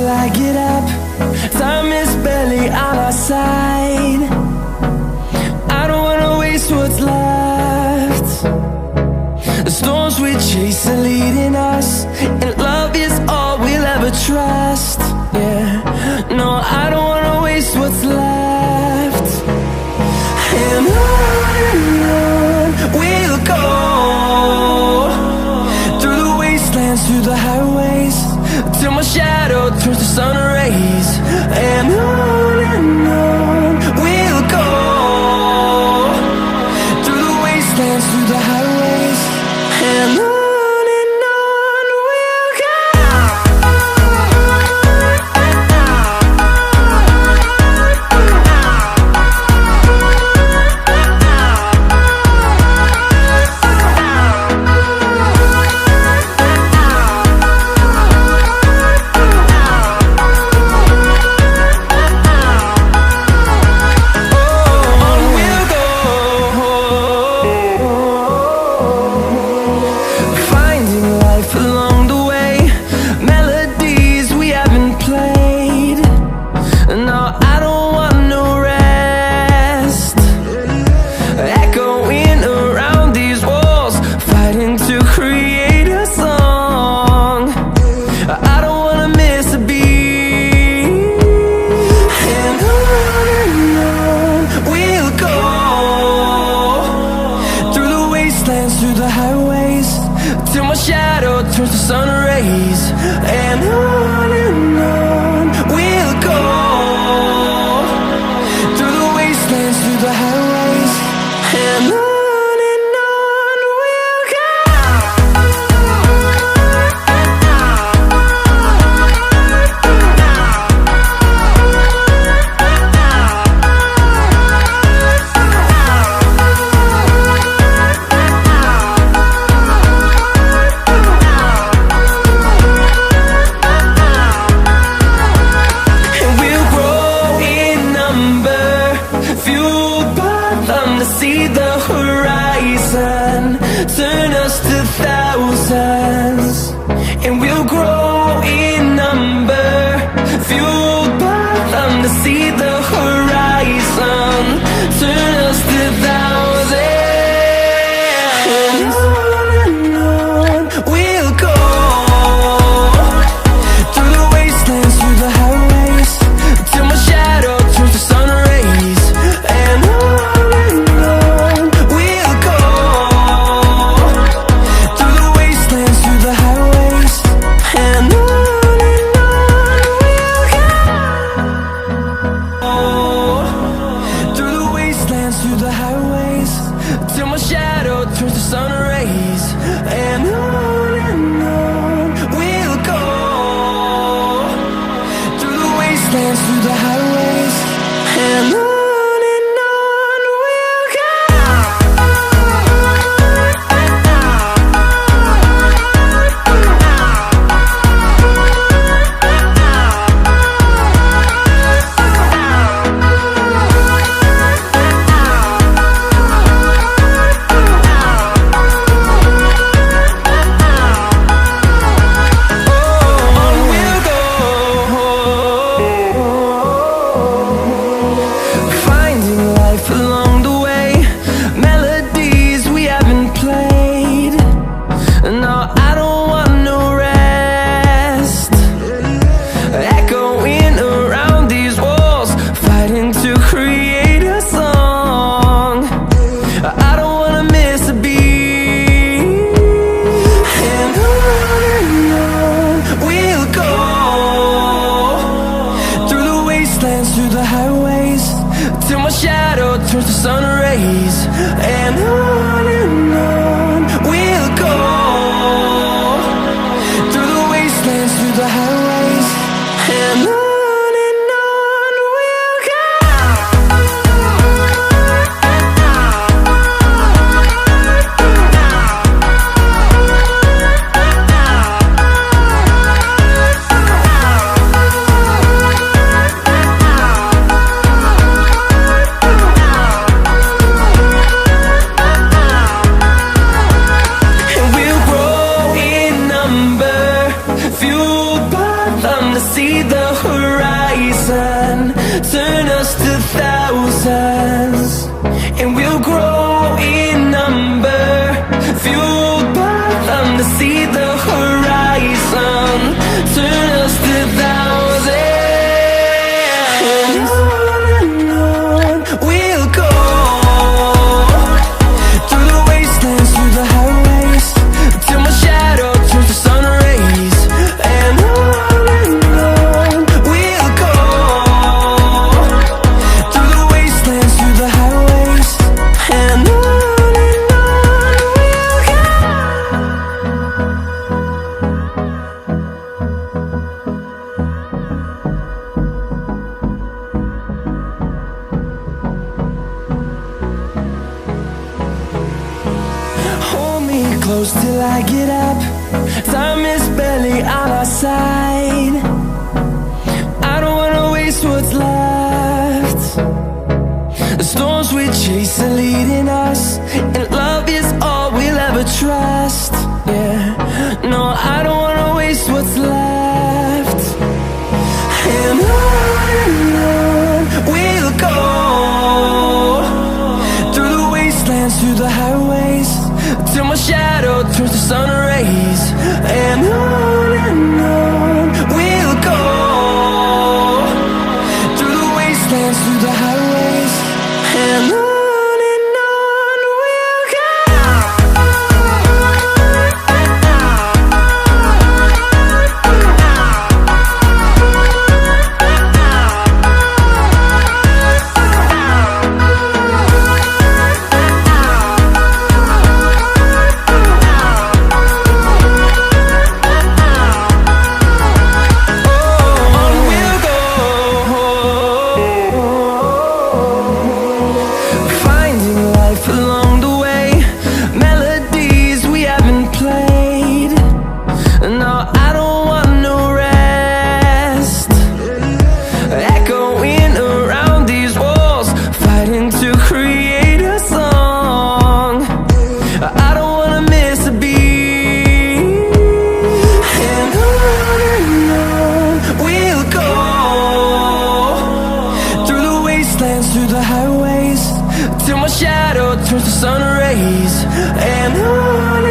I get up. Time is barely on our side. I don't wanna waste what's left. The storms we chase are leading us, and love is all we'll ever trust. Yeah, no, I don't wanna waste what's left. And on we'll go, through the wastelands, through the highways, till my shadow turns to sun rays. And on we'll go, through the wastelands, through the highways, and on. Through the highways, till my shadow turns to sun rays. And on we'll go, through the wastelands, through the highways, and on. See the horizon turn us to thousands, and we'll grow in number, fueled by them. To see the horizon turn us to thousands, and on we'll go, through the wastelands, through the highways, till my shadow turns to sun rays. And through the highways, till my shadow turns to sun rays. And on we'll go, through the wastelands, through the highways, and on. Through the highways, till my shadow turns to sun rays. And on we'll go, through the wastelands, through the highways, and on. sun, turn us to thousands, and we'll grow in number, fueled by them to see the horizon, turn us to thousands, and on we'll go, through the wastelands, through the highways, till my shadow turns to sun rays, and on we'll go, through the wastelands, through the highways, and on we'll go. Hold me close till I get up. Time is barely on our side. I don't wanna waste what's left. The storms we chase are leading us, and love is all we'll ever trust. Yeah, no, I don't wanna waste what's left. And on we'll go, through the wastelands, through the highways, till my shadow turns to sun rays, and on we'll go, through the wastelands, through the highways, and on we'll go. Finding life along the way, melodies we haven't played. No, I don't want no rest. Echoing around these walls, fighting to create a song. I don't wanna miss a beat. And on we'll go, through the wastelands, through the highways, till my shadow turns to sun rays, and on